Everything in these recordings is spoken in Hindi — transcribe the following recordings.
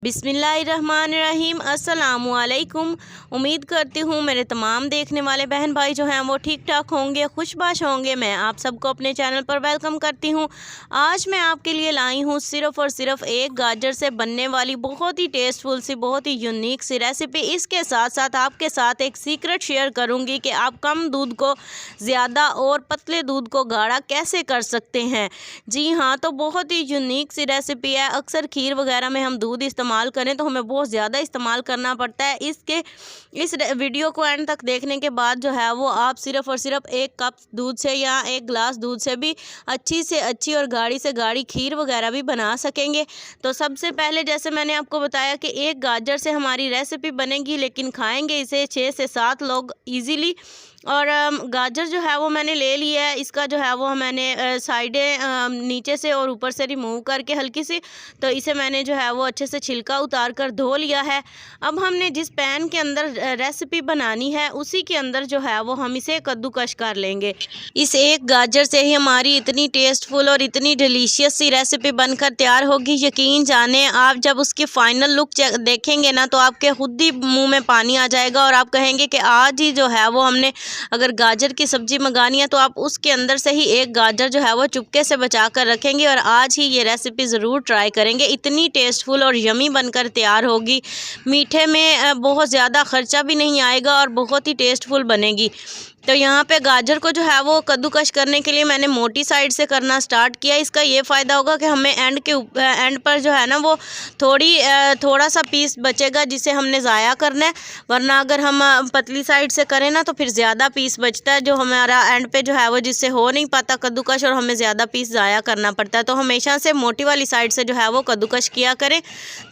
बिस्मिल्लाहिर्रहमानिर्रहीम। अस्सलामुअलैकुम। उम्मीद करती हूँ मेरे तमाम देखने वाले बहन भाई जो हैं वो ठीक ठाक होंगे, खुशबाश होंगे। मैं आप सबको अपने चैनल पर वेलकम करती हूँ। आज मैं आपके लिए लाई हूँ सिर्फ़ और सिर्फ एक गाजर से बनने वाली बहुत ही टेस्टफुल सी, बहुत ही यूनिक सी रेसिपी। इसके साथ साथ आपके साथ एक सीक्रेट शेयर करूँगी कि आप कम दूध को ज़्यादा और पतले दूध को गाढ़ा कैसे कर सकते हैं। जी हाँ, तो बहुत ही यूनिक सी रेसिपी है। अक्सर खीर वगैरह में हम दूध इस्तेमाल करें तो हमें बहुत ज़्यादा इस्तेमाल करना पड़ता है। इस वीडियो को एंड तक देखने के बाद जो है वो आप सिर्फ़ और सिर्फ एक कप दूध से या एक गिलास दूध से भी अच्छी से अच्छी और गाढ़ी से गाढ़ी खीर वगैरह भी बना सकेंगे। तो सबसे पहले जैसे मैंने आपको बताया कि एक गाजर से हमारी रेसिपी बनेगी, लेकिन खाएंगे इसे 6 से 7 लोग ईज़िली। और गाजर जो है वो मैंने ले लिया है। इसका जो है वो मैंने साइडें नीचे से और ऊपर से रिमूव करके हल्की सी, तो इसे मैंने जो है वो अच्छे से छिलका उतार कर धो लिया है। अब हमने जिस पैन के अंदर रेसिपी बनानी है उसी के अंदर जो है वो हम इसे कद्दूकश कर लेंगे। इस एक गाजर से ही हमारी इतनी टेस्टफुल और इतनी डिलीशियस सी रेसिपी बनकर तैयार होगी। यकीन जाने आप जब उसकी फ़ाइनल लुक देखेंगे ना तो आपके खुद ही मुँह में पानी आ जाएगा और आप कहेंगे कि आज ही जो है वो हमने अगर गाजर की सब्ज़ी मंगानी है तो आप उसके अंदर से ही एक गाजर जो है वो चुपके से बचा कर रखेंगे और आज ही ये रेसिपी ज़रूर ट्राई करेंगे। इतनी टेस्टफुल और यमी बनकर तैयार होगी। मीठे में बहुत ज़्यादा ख़र्चा भी नहीं आएगा और बहुत ही टेस्टफुल बनेगी। तो यहाँ पे गाजर को जो है वो कद्दूकश करने के लिए मैंने मोटी साइड से करना स्टार्ट किया। इसका ये फ़ायदा होगा कि हमें एंड पर जो है ना वो थोड़ा सा पीस बचेगा जिसे हमने ज़ाया करना है। वरना अगर हम पतली साइड से करें ना तो फिर ज़्यादा पीस बचता है जो हमारा एंड पे जो है वो जिससे हो नहीं पाता कद्दूकश और हमें ज़्यादा पीस ज़ाया करना पड़ता है। तो हमेशा से मोटी वाली साइड से जो है वो कद्दूकश किया करें।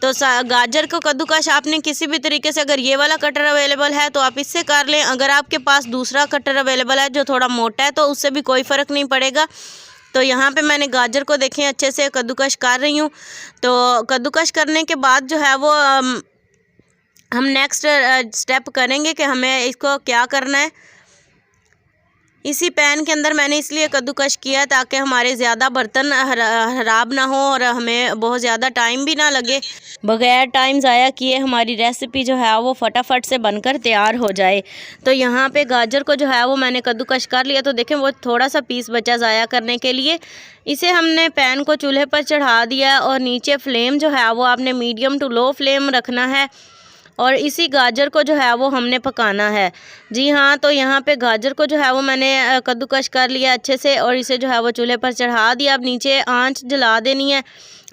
तो गाजर को कद्दूकश आपने किसी भी तरीके से, अगर ये वाला कटर अवेलेबल है तो आप इससे कर लें। अगर आपके पास दूसरा कटर अवेलेबल है जो थोड़ा मोटा है तो उससे भी कोई फ़र्क नहीं पड़ेगा। तो यहाँ पे मैंने गाजर को देखें अच्छे से कद्दूकश कर रही हूँ। तो कद्दूकश करने के बाद जो है वो हम नेक्स्ट स्टेप करेंगे कि हमें इसको क्या करना है। इसी पैन के अंदर मैंने इसलिए कद्दूकश किया ताकि हमारे ज़्यादा बर्तन ख़राब ना हो और हमें बहुत ज़्यादा टाइम भी ना लगे। बग़ैर टाइम ज़ाया किए हमारी रेसिपी जो है वो फटाफट से बनकर तैयार हो जाए। तो यहाँ पे गाजर को जो है वो मैंने कद्दूकश कर लिया। तो देखें वो थोड़ा सा पीस बचा ज़ाया करने के लिए। इसे हमने पैन को चूल्हे पर चढ़ा दिया और नीचे फ्लेम जो है वो आपने मीडियम टू लो फ्लेम रखना है और इसी गाजर को जो है वो हमने पकाना है। जी हाँ, तो यहाँ पे गाजर को जो है वो मैंने कद्दूकश कर लिया अच्छे से और इसे जो है वो चूल्हे पर चढ़ा दिया। अब नीचे आंच जला देनी है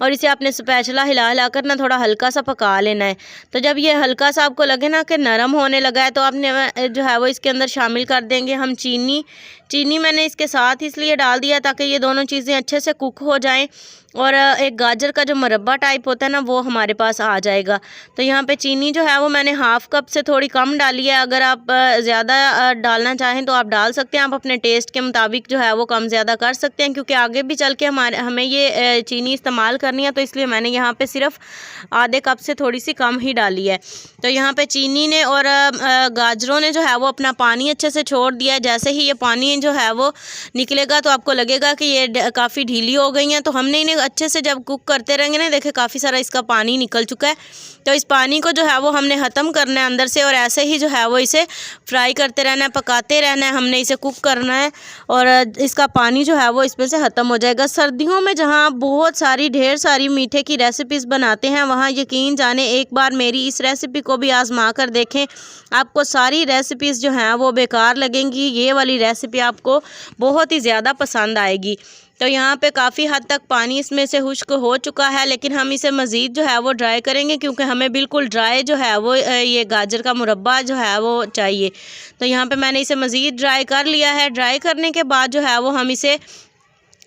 और इसे आपने स्पैचुला हिला हिला कर ना थोड़ा हल्का सा पका लेना है। तो जब ये हल्का सा आपको लगे ना कि नरम होने लगा है तो आपने जो है वो इसके अंदर शामिल कर देंगे हम चीनी मैंने इसके साथ इसलिए डाल दिया ताकि ये दोनों चीज़ें अच्छे से कुक हो जाएं और एक गाजर का जो मुरब्बा टाइप होता है ना वो हमारे पास आ जाएगा। तो यहाँ पे चीनी जो है वो मैंने हाफ़ कप से थोड़ी कम डाली है। अगर आप ज़्यादा डालना चाहें तो आप डाल सकते हैं। आप अपने टेस्ट के मुताबिक जो है वो कम ज़्यादा कर सकते हैं क्योंकि आगे भी चल के हमें ये चीनी इस्तेमाल करनी है। तो इसलिए मैंने यहाँ पे सिर्फ आधे कप से थोड़ी सी कम ही डाली है। तो यहाँ पे चीनी ने और गाजरों ने जो है वो अपना पानी अच्छे से छोड़ दिया है। जैसे ही ये पानी जो है वो निकलेगा तो आपको लगेगा कि ये काफ़ी ढीली हो गई हैं। तो हमने इन्हें अच्छे से जब कुक करते रहेंगे ना, देखें काफ़ी सारा इसका पानी निकल चुका है। तो इस पानी को जो है वो हमने ख़त्म करना है अंदर से और ऐसे ही जो है वो इसे फ्राई करते रहना है, पकाते रहना है। हमने इसे कुक करना है और इसका पानी जो है वो इसमें से ख़त्म हो जाएगा। सर्दियों में जहाँ बहुत सारी ढेर सारी मीठे की रेसिपीज़ बनाते हैं वहाँ यकीन जाने एक बार मेरी इस रेसिपी को भी आजमा कर देखें। आपको सारी रेसिपीज़ जो हैं वो बेकार लगेंगी, ये वाली रेसिपी आपको बहुत ही ज़्यादा पसंद आएगी। तो यहाँ पे काफ़ी हद तक पानी इसमें से खुश्क हो चुका है, लेकिन हम इसे मज़ीद जो है वो ड्राई करेंगे क्योंकि हमें बिल्कुल ड्राई जो है वो ये गाजर का मुरब्बा जो है वो चाहिए। तो यहाँ पे मैंने इसे मज़ीद ड्राई कर लिया है। ड्राई करने के बाद जो है वो हम इसे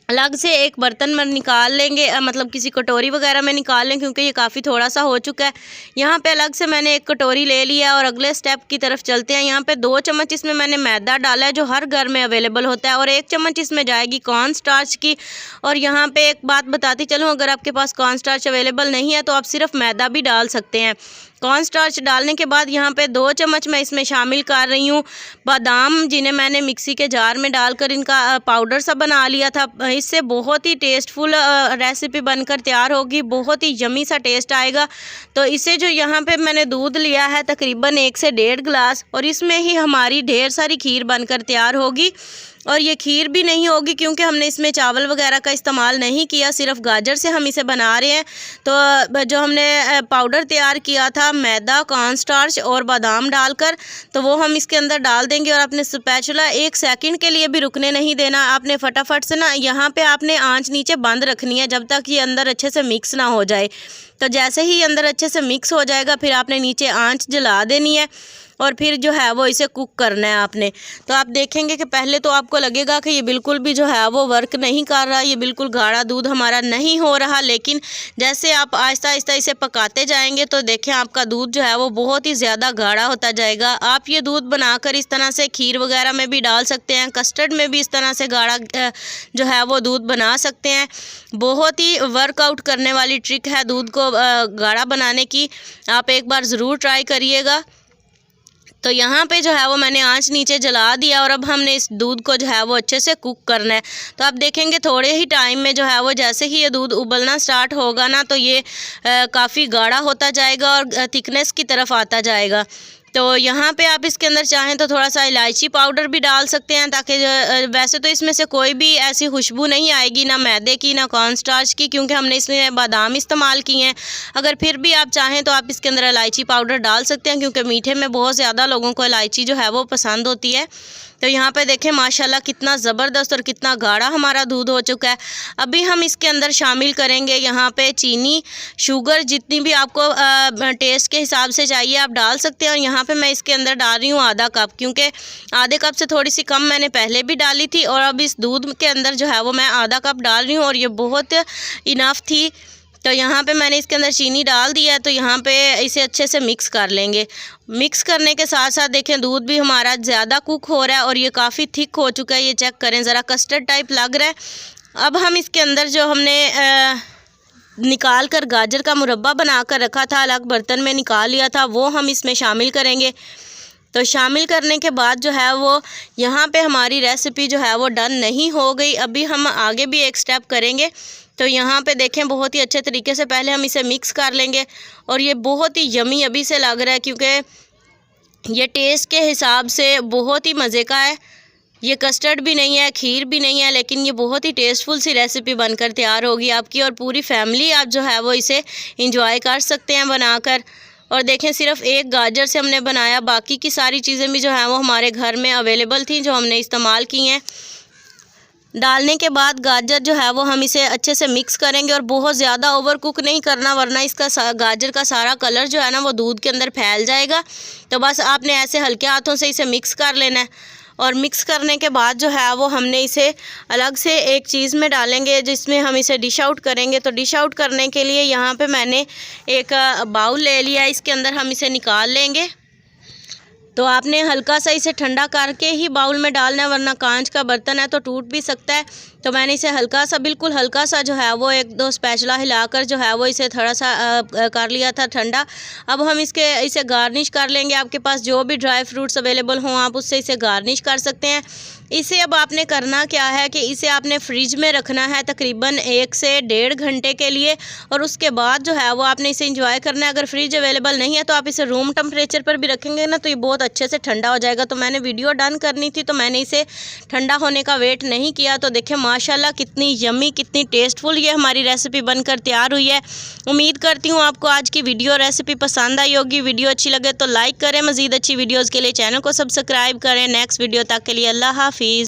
अलग से एक बर्तन में निकाल लेंगे, मतलब किसी कटोरी वगैरह में निकाल लें क्योंकि ये काफ़ी थोड़ा सा हो चुका है। यहाँ पे अलग से मैंने एक कटोरी ले लिया और अगले स्टेप की तरफ चलते हैं। यहाँ पे 2 चम्मच इसमें मैंने मैदा डाला है जो हर घर में अवेलेबल होता है और 1 चम्मच इसमें जाएगी कॉर्न स्टार्च की। और यहाँ पे एक बात बताती चलूँ, अगर आपके पास कॉर्न स्टार्च अवेलेबल नहीं है तो आप सिर्फ मैदा भी डाल सकते हैं। कॉर्न स्टार्च डालने के बाद यहाँ पे 2 चम्मच मैं इसमें शामिल कर रही हूँ बादाम, जिन्हें मैंने मिक्सी के जार में डालकर इनका पाउडर सा बना लिया था। इससे बहुत ही टेस्टफुल रेसिपी बनकर तैयार होगी, बहुत ही यमी सा टेस्ट आएगा। तो इसे जो यहाँ पे मैंने दूध लिया है तकरीबन 1 से 1.5 गिलास, और इसमें ही हमारी ढेर सारी खीर बनकर तैयार होगी। और ये खीर भी नहीं होगी क्योंकि हमने इसमें चावल वगैरह का इस्तेमाल नहीं किया, सिर्फ गाजर से हम इसे बना रहे हैं। तो जो हमने पाउडर तैयार किया था मैदा, कॉर्न स्टार्च और बादाम डालकर, तो वो हम इसके अंदर डाल देंगे। और अपने स्पैचुला 1 सेकंड के लिए भी रुकने नहीं देना आपने, फटाफट से ना यहाँ पे आपने आंच नीचे बंद रखनी है जब तक ये अंदर अच्छे से मिक्स ना हो जाए। तो जैसे ही अंदर अच्छे से मिक्स हो जाएगा फिर आपने नीचे आंच जला देनी है और फिर जो है वो इसे कुक करना है आपने। तो आप देखेंगे कि पहले तो आपको लगेगा कि ये बिल्कुल भी जो है वो वर्क नहीं कर रहा, ये बिल्कुल गाढ़ा दूध हमारा नहीं हो रहा, लेकिन जैसे आप आहिस्ता आहिस्ता इसे पकाते जाएंगे तो देखें आपका दूध जो है वो बहुत ही ज़्यादा गाढ़ा होता जाएगा। आप ये दूध बनाकर इस तरह से खीर वगैरह में भी डाल सकते हैं, कस्टर्ड में भी इस तरह से गाढ़ा जो है वो दूध बना सकते हैं। बहुत ही वर्कआउट करने वाली ट्रिक है दूध को गाढ़ा बनाने की, आप एक बार ज़रूर ट्राई करिएगा। तो यहाँ पे जो है वो मैंने आंच नीचे जला दिया और अब हमने इस दूध को जो है वो अच्छे से कुक करना है। तो आप देखेंगे थोड़े ही टाइम में जो है वो जैसे ही ये दूध उबलना स्टार्ट होगा ना तो ये काफ़ी गाढ़ा होता जाएगा और थिकनेस की तरफ आता जाएगा। तो यहाँ पे आप इसके अंदर चाहें तो थोड़ा सा इलायची पाउडर भी डाल सकते हैं, ताकि वैसे तो इसमें से कोई भी ऐसी खुशबू नहीं आएगी, ना मैदे की ना कॉर्न स्टार्च की, क्योंकि हमने इसमें बादाम इस्तेमाल किए हैं। अगर फिर भी आप चाहें तो आप इसके अंदर इलायची पाउडर डाल सकते हैं, क्योंकि मीठे में बहुत ज़्यादा लोगों को इलायची जो है वो पसंद होती है। तो यहाँ पे देखें माशाल्लाह कितना ज़बरदस्त और कितना गाढ़ा हमारा दूध हो चुका है। अभी हम इसके अंदर शामिल करेंगे यहाँ पे चीनी, शुगर, जितनी भी आपको टेस्ट के हिसाब से चाहिए आप डाल सकते हैं। और यहाँ पे मैं इसके अंदर डाल रही हूँ आधा कप, क्योंकि आधे कप से थोड़ी सी कम मैंने पहले भी डाली थी, और अब इस दूध के अंदर जो है वो मैं आधा कप डाल रही हूँ और ये बहुत इनफ थी। तो यहाँ पे मैंने इसके अंदर चीनी डाल दिया है। तो यहाँ पे इसे अच्छे से मिक्स कर लेंगे। मिक्स करने के साथ साथ देखें दूध भी हमारा ज़्यादा कुक हो रहा है और ये काफ़ी थिक हो चुका है, ये चेक करें ज़रा, कस्टर्ड टाइप लग रहा है। अब हम इसके अंदर जो हमने निकाल कर गाजर का मुरब्बा बना कर रखा था, अलग बर्तन में निकाल लिया था, वो हम इसमें शामिल करेंगे। तो शामिल करने के बाद जो है वो यहाँ पे हमारी रेसिपी जो है वो डन नहीं हो गई। अभी हम आगे भी एक स्टेप करेंगे। तो यहाँ पे देखें बहुत ही अच्छे तरीके से पहले हम इसे मिक्स कर लेंगे और ये बहुत ही यमी अभी से लग रहा है, क्योंकि ये टेस्ट के हिसाब से बहुत ही मज़े का है। ये कस्टर्ड भी नहीं है, खीर भी नहीं है, लेकिन ये बहुत ही टेस्टफुल सी रेसिपी बनकर तैयार होगी आपकी, और पूरी फैमिली आप जो है वो इसे इंजॉय कर सकते हैं बनाकर। और देखें सिर्फ एक गाजर से हमने बनाया, बाकी की सारी चीज़ें भी जो है वो हमारे घर में अवेलेबल थी जो हमने इस्तेमाल की हैं। डालने के बाद गाजर जो है वो हम इसे अच्छे से मिक्स करेंगे और बहुत ज़्यादा ओवर कुक नहीं करना, वरना इसका गाजर का सारा कलर जो है ना वो दूध के अंदर फैल जाएगा। तो बस आपने ऐसे हल्के हाथों से इसे मिक्स कर लेना है। और मिक्स करने के बाद जो है वो हमने इसे अलग से एक चीज़ में डालेंगे जिसमें हम इसे डिश आउट करेंगे। तो डिश आउट करने के लिए यहाँ पे मैंने एक बाउल ले लिया, इसके अंदर हम इसे निकाल लेंगे। तो आपने हल्का सा इसे ठंडा करके ही बाउल में डालना है, वरना कांच का बर्तन है तो टूट भी सकता है। तो मैंने इसे हल्का सा, बिल्कुल हल्का सा जो है वो 1-2 स्पैचुला हिलाकर जो है वो इसे थोड़ा सा कर लिया था ठंडा। अब हम इसे गार्निश कर लेंगे। आपके पास जो भी ड्राई फ्रूट्स अवेलेबल हों आप उससे इसे गार्निश कर सकते हैं। इसे अब आपने करना क्या है कि इसे आपने फ्रिज में रखना है तकरीबन 1 से 1.5 घंटे के लिए, और उसके बाद जो है वो आपने इसे इंजॉय करना है। अगर फ्रिज अवेलेबल नहीं है तो आप इसे रूम टेम्परेचर पर भी रखेंगे ना तो ये बहुत अच्छे से ठंडा हो जाएगा। तो मैंने वीडियो डन करनी थी तो मैंने इसे ठंडा होने का वेट नहीं किया। तो देखें माशाल्लाह कितनी यम्मी, कितनी टेस्टफुल ये हमारी रेसिपी बनकर तैयार हुई है। उम्मीद करती हूँ आपको आज की वीडियो रेसिपी पसंद आई होगी। वीडियो अच्छी लगे तो लाइक करें, मज़ीद अच्छी वीडियोज़ के लिए चैनल को सब्सक्राइब करें। नेक्स्ट वीडियो तक के लिए अल्लाह हाफिज़।